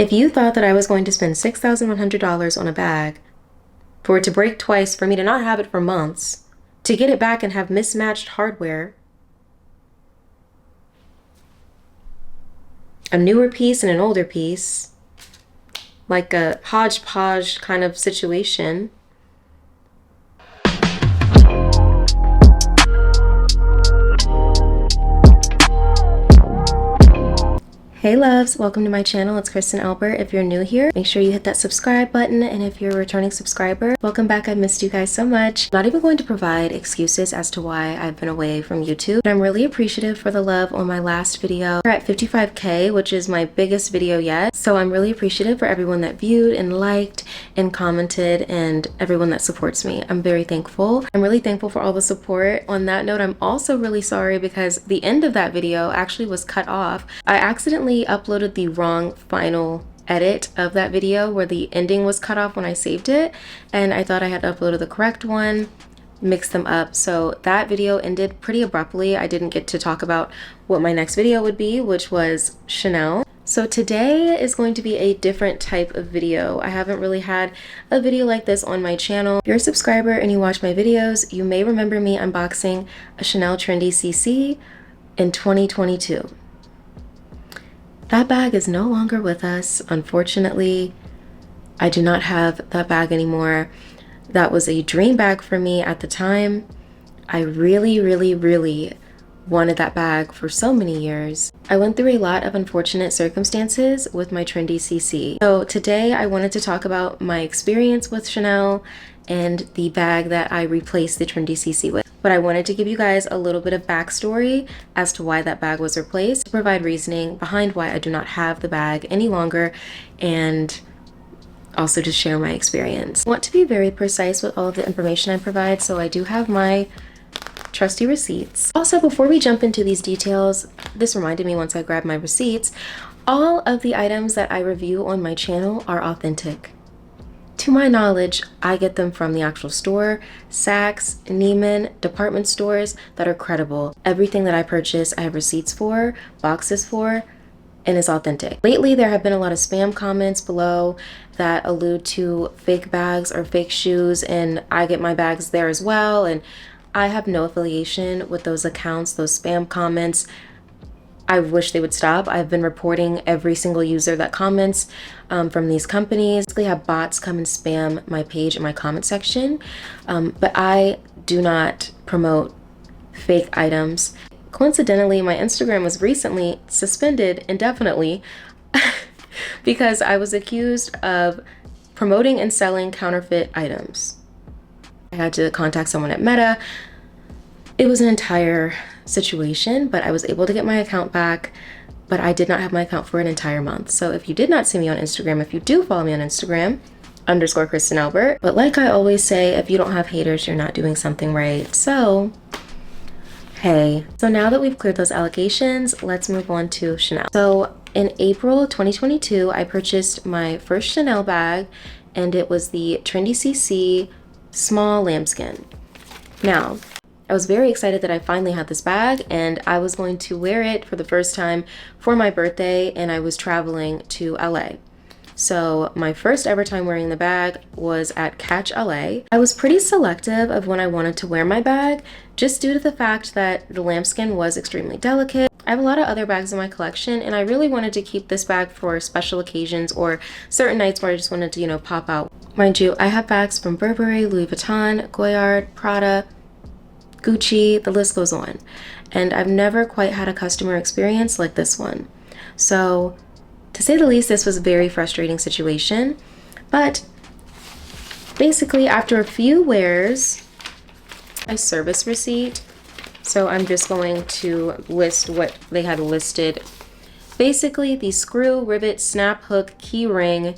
If you thought that I was going to spend $6,100 on a bag, for it to break twice, for me to not have it for months, to get it back and have mismatched hardware, a newer piece and an older piece, like a hodgepodge kind of situation. Hey loves, welcome to my channel. It's Kristen Albert. If you're new here, make sure you hit that subscribe button, and if you're a returning subscriber, welcome back. I missed you guys so much. I'm not even going to provide excuses as to why I've been away from YouTube, but I'm really appreciative for the love on my last video. We're at 55K, which is my biggest video yet, so I'm really appreciative for everyone that viewed and liked and commented and everyone that supports me. I'm very thankful. I'm really thankful for all the support. On that note, I'm also really sorry because the end of that video actually was cut off. I accidentally uploaded the wrong final edit of that video where the ending was cut off when I saved it, and I thought I had uploaded the correct one, mixed them up. So that video ended pretty abruptly. I didn't get to talk about what my next video would be, which was Chanel. So today is going to be a different type of video. I haven't really had a video like this on my channel. If you're a subscriber and you watch my videos, you may remember me unboxing a Chanel Trendy CC in 2022. That bag is no longer with us, unfortunately. I do not have that bag anymore. That was a dream bag for me at the time. I really wanted that bag for so many years. I went through a lot of unfortunate circumstances with my Trendy CC. So today I wanted to talk about my experience with Chanel and the bag that I replaced the Trendy CC with. But I wanted to give you guys a little bit of backstory as to why that bag was replaced, to provide reasoning behind why I do not have the bag any longer, and also to share my experience. I want to be very precise with all of the information I provide, so I do have my trusty receipts. Also, before we jump into these details, this reminded me once I grabbed my receipts, all of the items that I review on my channel are authentic. To my knowledge, I get them from the actual store, Saks, Neiman, department stores that are credible. Everything that I purchase, I have receipts for, boxes for, and is authentic. Lately, there have been a lot of spam comments below that allude to fake bags or fake shoes, and I get my bags there as well, and I have no affiliation with those accounts, those spam comments. I wish they would stop. I've been reporting every single user that comments from these companies. They have bots come and spam my page and my comment section, but I do not promote fake items. Coincidentally, my Instagram was recently suspended indefinitely because I was accused of promoting and selling counterfeit items. I had to contact someone at Meta. It was an entire situation, but I was able to get my account back, but I did not have my account for an entire month. So if you did not see me on Instagram, if you do follow me on Instagram, _Kristen Albert. But like I always say, if you don't have haters, you're not doing something right. So, hey. So now that we've cleared those allegations, let's move on to Chanel. So in April 2022, I purchased my first Chanel bag, and it was the Trendy CC small lambskin. Now, I was very excited that I finally had this bag, and I was going to wear it for the first time for my birthday, and I was traveling to LA. So my first ever time wearing the bag was at Catch LA. I was pretty selective of when I wanted to wear my bag, just due to the fact that the lambskin was extremely delicate. I have a lot of other bags in my collection, and I really wanted to keep this bag for special occasions or certain nights where I just wanted to, pop out. Mind you, I have bags from Burberry, Louis Vuitton, Goyard, Prada, Gucci, the list goes on. And I've never quite had a customer experience like this one. So, to say the least, this was a very frustrating situation. But basically, after a few wears, a service receipt. So I'm just going to list what they had listed. Basically, the screw, rivet, snap, hook, key ring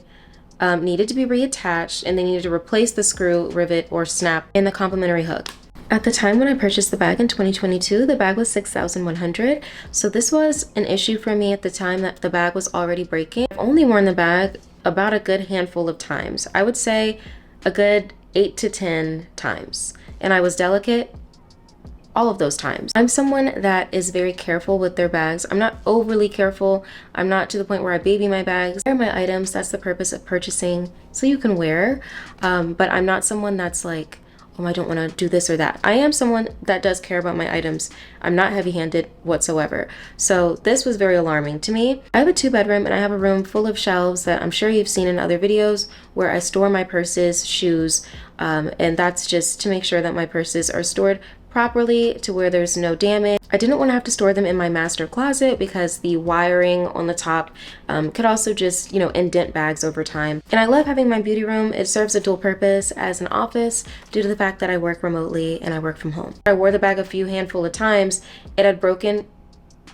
needed to be reattached, and they needed to replace the screw, rivet, or snap in the complimentary hook. At the time when I purchased the bag in 2022, the bag was $6,100. So this was an issue for me at the time that the bag was already breaking. I've only worn the bag about a good handful of times. I would say a good 8 to 10 times. And I was delicate all of those times. I'm someone that is very careful with their bags. I'm not overly careful. I'm not to the point where I baby my bags. They're my items. That's the purpose of purchasing, so you can wear. But I'm not someone that's like, oh, I don't want to do this or that. I am someone that does care about my items. I'm not heavy-handed whatsoever. So this was very alarming to me. I have a 2-bedroom and I have a room full of shelves that I'm sure you've seen in other videos where I store my purses, shoes, and that's just to make sure that my purses are stored properly to where there's no damage. I didn't want to have to store them in my master closet because the wiring on the top could also just, you know, indent bags over time. And I love having my beauty room. It serves a dual purpose as an office due to the fact that I work remotely and I work from home. I wore the bag a few handful of times. It had broken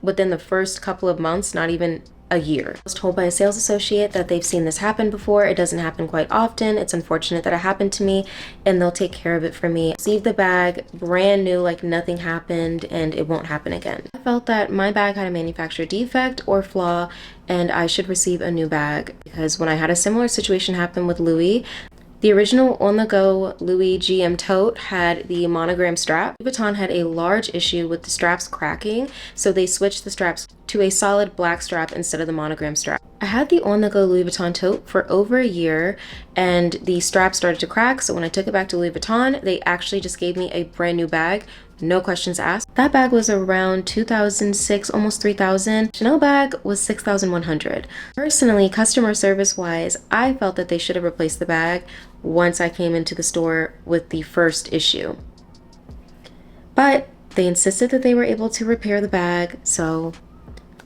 within the first couple of months, not even a year. I was told by a sales associate that they've seen this happen before. It doesn't happen quite often. It's unfortunate that it happened to me, and they'll take care of it for me. Receive the bag brand new, like nothing happened, and it won't happen again. I felt that my bag had a manufacturer defect or flaw and I should receive a new bag, because when I had a similar situation happen with Louis, the original on-the-go Louis GM tote had the monogram strap. Louis Vuitton had a large issue with the straps cracking, so they switched the straps to a solid black strap instead of the monogram strap. I had the on-the-go Louis Vuitton tote for over a year and the strap started to crack, so when I took it back to Louis Vuitton, they actually just gave me a brand new bag, no questions asked. That bag was around $2,006, almost $3,000. Chanel bag was $6,100. Personally, customer service wise, I felt that they should have replaced the bag once I came into the store with the first issue. But they insisted that they were able to repair the bag, so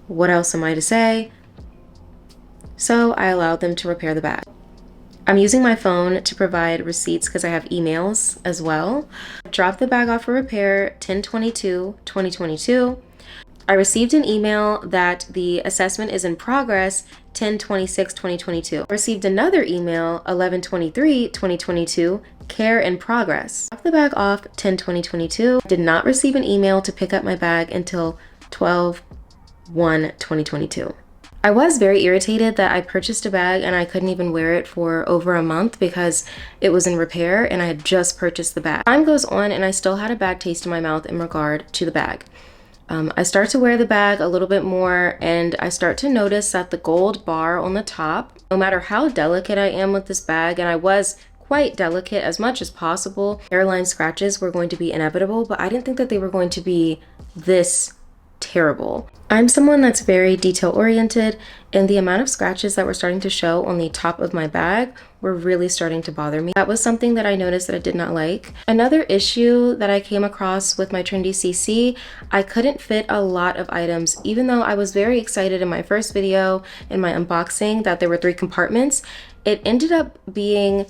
what else am I to say? So I allowed them to repair the bag. I'm using my phone to provide receipts because I have emails as well. I dropped the bag off for repair 10/22/2022. I received an email that the assessment is in progress 10/26/2022. I received another email 11/23/2022, care in progress. I dropped the bag off 10/20/22. I did not receive an email to pick up my bag until 12/1/2022. I was very irritated that I purchased a bag and I couldn't even wear it for over a month because it was in repair and I had just purchased the bag. Time goes on and I still had a bad taste in my mouth in regard to the bag. I start to wear the bag a little bit more and I start to notice that the gold bar on the top, no matter how delicate I am with this bag, and I was quite delicate as much as possible, hairline scratches were going to be inevitable, but I didn't think that they were going to be this terrible. I'm someone that's very detail oriented, and the amount of scratches that were starting to show on the top of my bag were really starting to bother me. That was something that I noticed that I did not like. Another issue that I came across with my Trendy CC, I couldn't fit a lot of items. Even though I was very excited in my first video, in my unboxing, that there were 3 compartments, it ended up being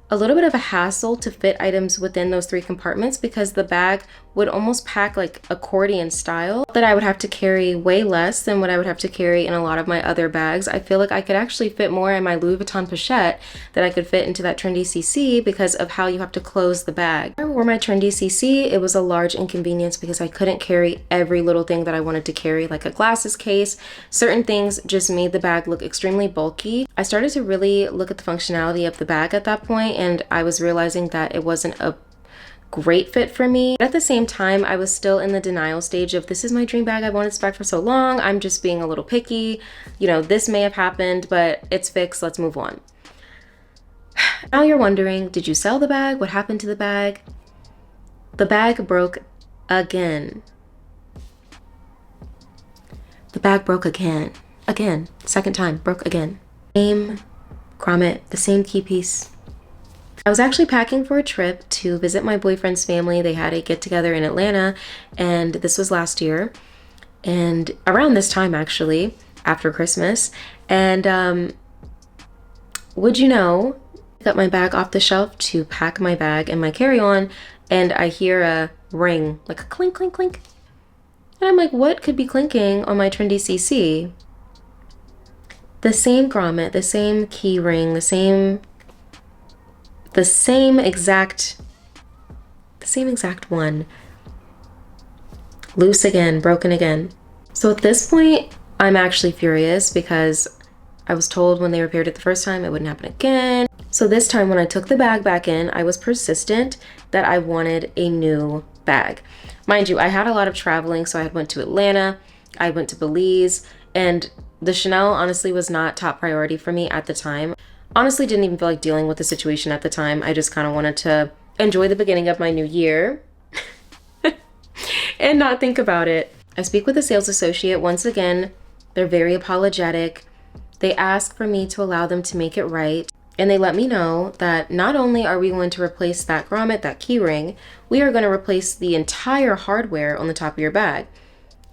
a little bit of a hassle to fit items within those 3 compartments because the bag would almost pack like accordion style, that I would have to carry way less than what I would have to carry in a lot of my other bags. I feel like I could actually fit more in my Louis Vuitton pochette than I could fit into that Trendy CC because of how you have to close the bag. When I wore my Trendy CC, it was a large inconvenience because I couldn't carry every little thing that I wanted to carry, like a glasses case. Certain things just made the bag look extremely bulky. I started to really look at the functionality of the bag at that point, and I was realizing that it wasn't a great fit for me. But at the same time, I was still in the denial stage of, this is my dream bag, I've wanted this bag for so long, I'm just being a little picky, you know, this may have happened, but it's fixed, let's move on. Now you're wondering, did you sell the bag? What happened to the bag? The bag broke again. The bag broke again. Again, second time, broke again. Same grommet, the same key piece. I was actually packing for a trip to visit my boyfriend's family. They had a get-together in Atlanta, and this was last year, and around this time actually, after Christmas. And would you know, I got my bag off the shelf to pack my bag and my carry-on, and I hear a ring, like a clink, clink, clink. And I'm like, what could be clinking on my Trendy CC? The same grommet, the same key ring, the same exact one. Loose again, broken again. So at this point, I'm actually furious because I was told when they repaired it the first time it wouldn't happen again. So this time when I took the bag back in, I was persistent that I wanted a new bag. Mind you, I had a lot of traveling, so I went to Atlanta, I went to Belize, and the Chanel honestly was not top priority for me at the time. Honestly, didn't even feel like dealing with the situation at the time. I just kind of wanted to enjoy the beginning of my new year and not think about it. I speak with a sales associate. Once again, they're very apologetic. They ask for me to allow them to make it right. And they let me know that not only are we going to replace that grommet, that key ring, we are going to replace the entire hardware on the top of your bag.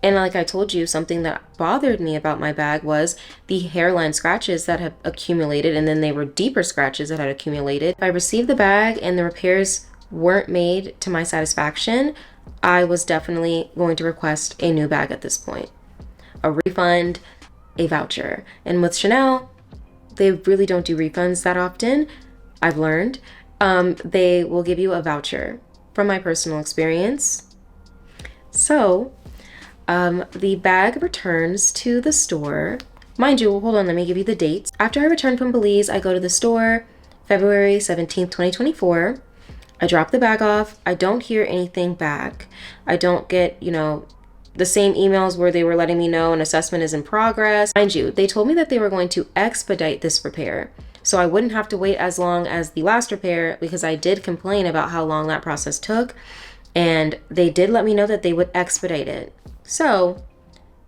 And like I told you, something that bothered me about my bag was the hairline scratches that had accumulated, and then they were deeper scratches that had accumulated. If I received the bag and the repairs weren't made to my satisfaction, I was definitely going to request a new bag at this point. A refund, a voucher. And with Chanel, they really don't do refunds that often, I've learned. They will give you a voucher from my personal experience. So the bag returns to the store. Mind you, hold on, let me give you the dates. After I return from Belize, I go to the store February 17th, 2024. I drop the bag off. I don't hear anything back. I don't get, the same emails where they were letting me know an assessment is in progress. Mind you, they told me that they were going to expedite this repair, so I wouldn't have to wait as long as the last repair, because I did complain about how long that process took, and they did let me know that they would expedite it. So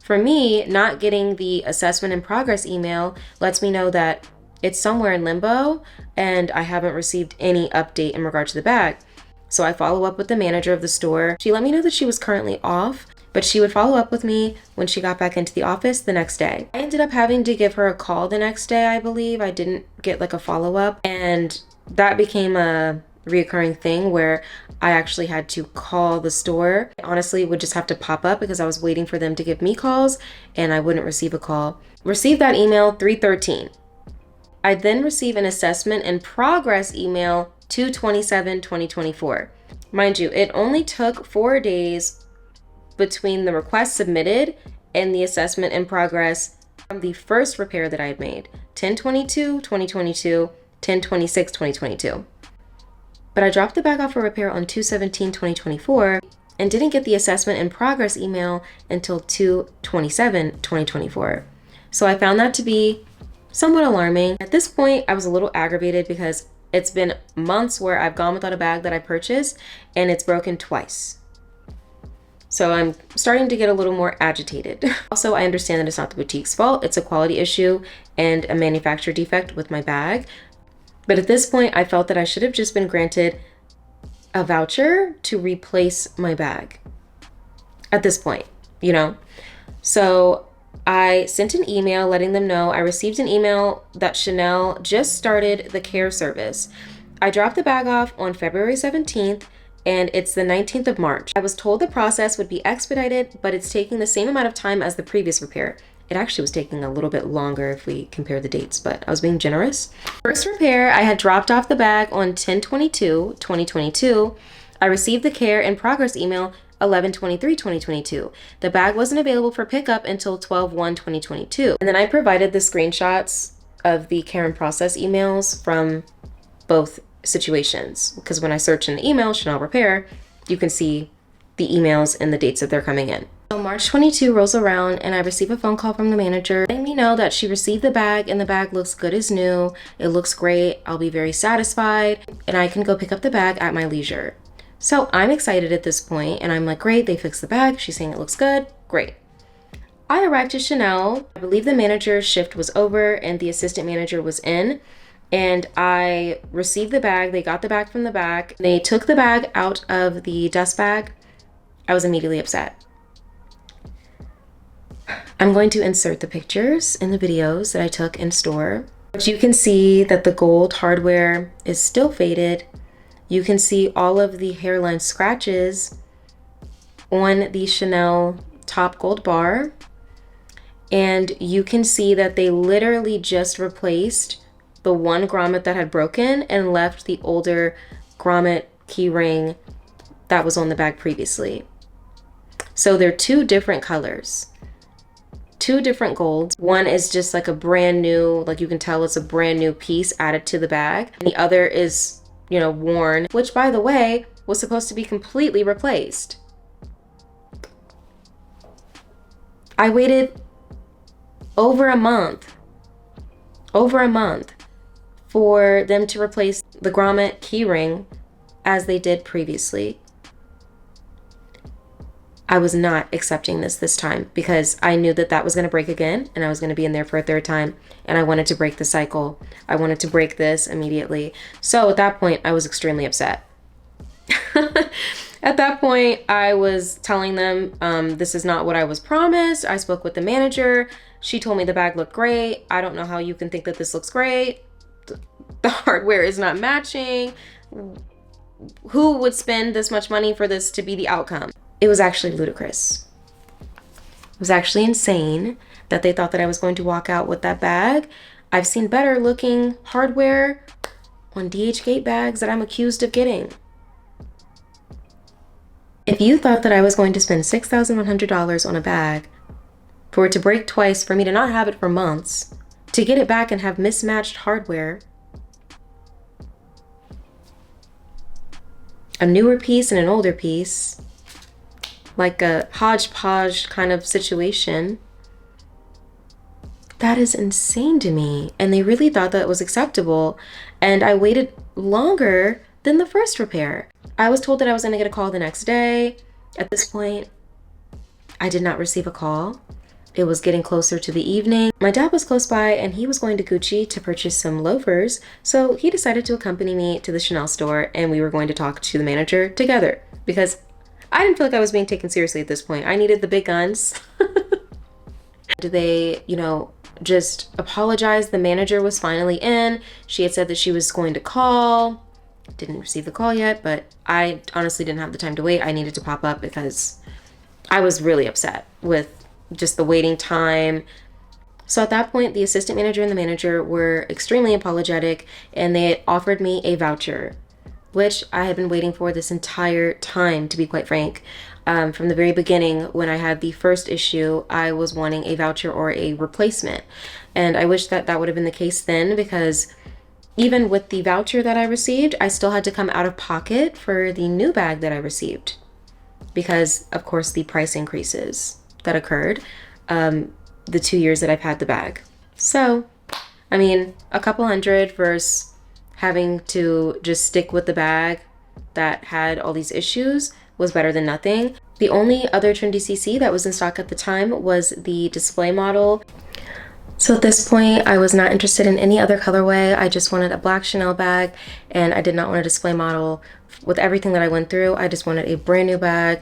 for me, not getting the assessment in progress email lets me know that it's somewhere in limbo and I haven't received any update in regard to the bag. So I follow up with the manager of the store. She let me know that she was currently off, but she would follow up with me when she got back into the office the next day. I ended up having to give her a call the next day, I believe. I didn't get like a follow-up, and that became a reoccurring thing where I actually had to call the store. Honestly, it would just have to pop up because I was waiting for them to give me calls and I wouldn't receive a call. Received that email 3/13. I then receive an assessment in progress email 2/27/2024. Mind you, it only took 4 days between the request submitted and the assessment in progress from the first repair that I had made, 10/22/2022, 10/26/2022. But I dropped the bag off for repair on 2/17/2024 and didn't get the assessment in progress email until 2/27/2024. So I found that to be somewhat alarming. At this point, I was a little aggravated because it's been months where I've gone without a bag that I purchased and it's broken twice. So I'm starting to get a little more agitated. Also, I understand that it's not the boutique's fault. It's a quality issue and a manufacturer defect with my bag. But at this point, I felt that I should have just been granted a voucher to replace my bag. At this point, So I sent an email letting them know I received an email that Chanel just started the care service. I dropped the bag off on February 17th. And it's the 19th of March. I was told the process would be expedited, but it's taking the same amount of time as the previous repair. It actually was taking a little bit longer if we compare the dates, but I was being generous. First repair, I had dropped off the bag on 10/22/2022. I received the care in progress email 11/23/2022. The bag wasn't available for pickup until 12/1/2022. And then I provided the screenshots of the care in process emails from both situations, because when I search in the email Chanel repair, you can see the emails and the dates that they're coming in. So March 22 rolls around and I receive a phone call from the manager letting me know that she received the bag and the bag looks good as new. It looks great. I'll be very satisfied and I can go pick up the bag at my leisure. So I'm excited at this point and I'm like, great, they fixed the bag. She's saying it looks good. Great. I arrived to Chanel. I believe the manager's shift was over and the assistant manager was in. And I received the bag. They got the bag from the back. They took the bag out of the dust bag. I was immediately upset. I'm going to insert the pictures in the videos that I took in store. But you can see that the gold hardware is still faded. You can see all of the hairline scratches on the Chanel top gold bar. And you can see that they literally just replaced the one grommet that had broken and left the older grommet key ring that was on the bag previously. So they're two different colors, two different golds. One is just like a brand new, like you can tell it's a brand new piece added to the bag. And the other is, worn, which by the way, was supposed to be completely replaced. I waited over a month for them to replace the grommet keyring as they did previously. I was not accepting this time because I knew that was going to break again and I was going to be in there for a third time, and I wanted to break the cycle. I wanted to break this immediately. So at that point, I was extremely upset. At that point, I was telling them, this is not what I was promised. I spoke with the manager. She told me the bag looked great. I don't know how you can think that this looks great. The hardware is not matching. Who would spend this much money for this to be the outcome? It was actually ludicrous. It was actually insane that they thought that I was going to walk out with that bag. I've seen better looking hardware on DH Gate bags that I'm accused of getting. If you thought that I was going to spend $6,100 on a bag, for it to break twice, for me to not have it for months, to get it back and have mismatched hardware, a newer piece and an older piece, like a hodgepodge kind of situation, that is insane to me. And they really thought that was acceptable. And I waited longer than the first repair. I was told that I was going to get a call the next day. At this point, I did not receive a call. It was getting closer to the evening. My dad was close by and he was going to Gucci to purchase some loafers. So he decided to accompany me to the Chanel store and we were going to talk to the manager together because I didn't feel like I was being taken seriously at this point. I needed the big guns. They, just apologized. The manager was finally in. She had said that she was going to call. Didn't receive the call yet, but I honestly didn't have the time to wait. I needed to pop up because I was really upset with just the waiting time. So at that point, the assistant manager and the manager were extremely apologetic and they offered me a voucher, which I had been waiting for this entire time, to be quite frank. From the very beginning, when I had the first issue, I was wanting a voucher or a replacement. And I wish that would have been the case then, because even with the voucher that I received, I still had to come out of pocket for the new bag that I received because, of course, the price increases that occurred the 2 years that I've had the bag. So, I mean, a couple hundred versus having to just stick with the bag that had all these issues was better than nothing. The only other Trendy CC that was in stock at the time was the display model. So at this point, I was not interested in any other colorway. I just wanted a black Chanel bag and I did not want a display model. With everything that I went through, I just wanted a brand new bag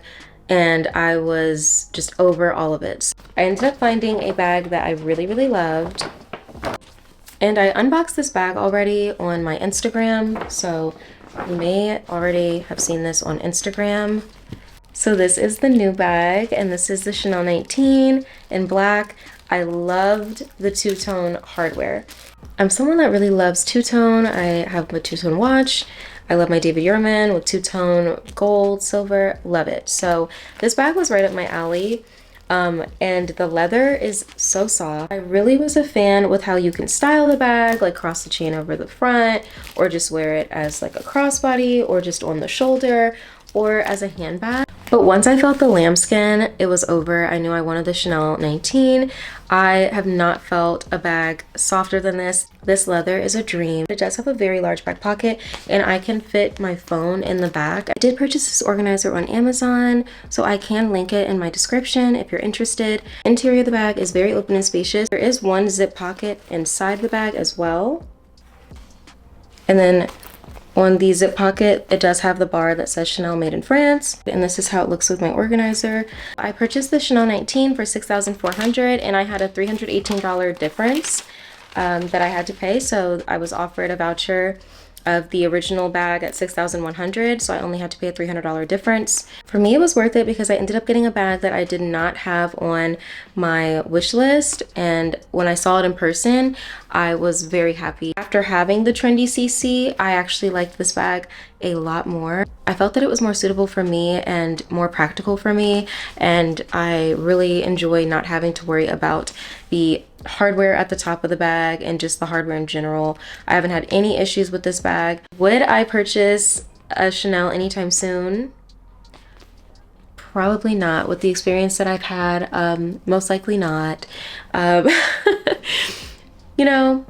and I was just over all of it. I ended up finding a bag that I really, really loved. And I unboxed this bag already on my Instagram, so you may already have seen this on Instagram. So this is the new bag, and this is the Chanel 19 in black. I loved the two-tone hardware. I'm someone that really loves two-tone. I have a two-tone watch. I love my David Yurman with two-tone gold, silver, love it. So this bag was right up my alley. And the leather is so soft. I really was a fan with how you can style the bag, like cross the chain over the front, or just wear it as like a crossbody, or just on the shoulder, or as a handbag. But once I felt the lambskin, it was over. I knew I wanted the Chanel 19. I have not felt a bag softer than this. This leather is a dream. It does have a very large back pocket and I can fit my phone in the back. I did purchase this organizer on Amazon, so I can link it in my description if you're interested. Interior of the bag is very open and spacious. There is one zip pocket inside the bag as well. And then on the zip pocket, it does have the bar that says Chanel made in France. And this is how it looks with my organizer. I purchased the Chanel 19 for $6,400 and I had a $318 difference that I had to pay. So I was offered a voucher of the original bag at $6,100, so I only had to pay a $300 difference. For me, it was worth it because I ended up getting a bag that I did not have on my wish list, and when I saw it in person, I was very happy. After having the Trendy CC, I actually liked this bag a lot more. I felt that it was more suitable for me and more practical for me, and I really enjoy not having to worry about the hardware at the top of the bag and just the hardware in general. I haven't had any issues with this bag. Would I purchase a Chanel anytime soon? Probably not. With the experience that I've had, most likely not. Um, you know,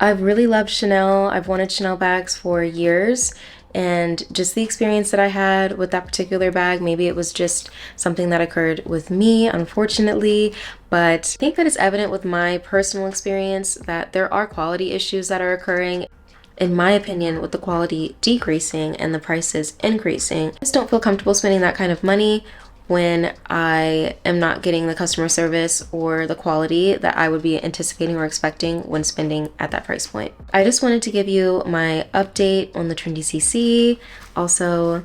I've really loved Chanel. I've wanted Chanel bags for years, and just the experience that I had with that particular bag, maybe it was just something that occurred with me, unfortunately, but I think that it's evident with my personal experience that there are quality issues that are occurring. In my opinion, with the quality decreasing and the prices increasing, I just don't feel comfortable spending that kind of money when I am not getting the customer service or the quality that I would be anticipating or expecting when spending at that price point. I just wanted to give you my update on the Trendy CC, also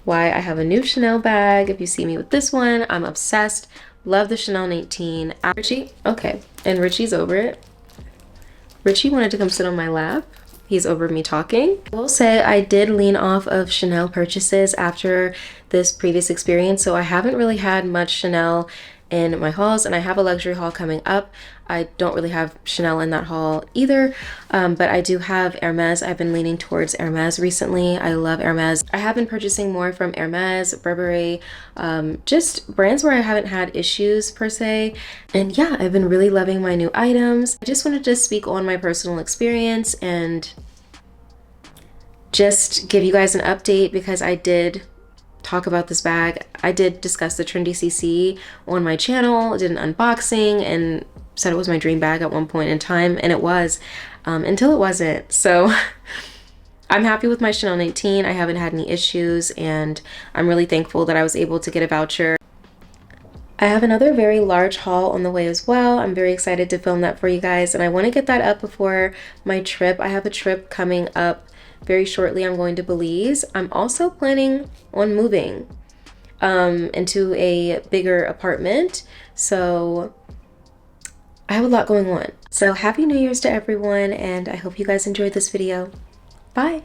why I have a new Chanel bag. If you see me with this one, I'm obsessed. Love the Chanel 19. Richie, okay, and Richie's over it. Richie wanted to come sit on my lap. He's over me talking. I will say I did lean off of Chanel purchases after this previous experience, so I haven't really had much Chanel in my hauls, and I have a luxury haul coming up. I don't really have Chanel in that haul either, but I do have Hermes. I've been leaning towards Hermes recently. I love Hermes. I have been purchasing more from Hermes, Burberry, just brands where I haven't had issues per se. And yeah, I've been really loving my new items. I just wanted to speak on my personal experience and just give you guys an update because I did talk about this bag. I did discuss the Trendy CC on my channel, did an unboxing, and said it was my dream bag at one point in time, and it was, until it wasn't. So I'm happy with my Chanel 19. I haven't had any issues, and I'm really thankful that I was able to get a voucher. I have another very large haul on the way as well. I'm very excited to film that for you guys, and I want to get that up before my trip. I have a trip coming up very shortly. I'm going to Belize. I'm also planning on moving into a bigger apartment, so I have a lot going on. So happy New Year's to everyone, and I hope you guys enjoyed this video. Bye.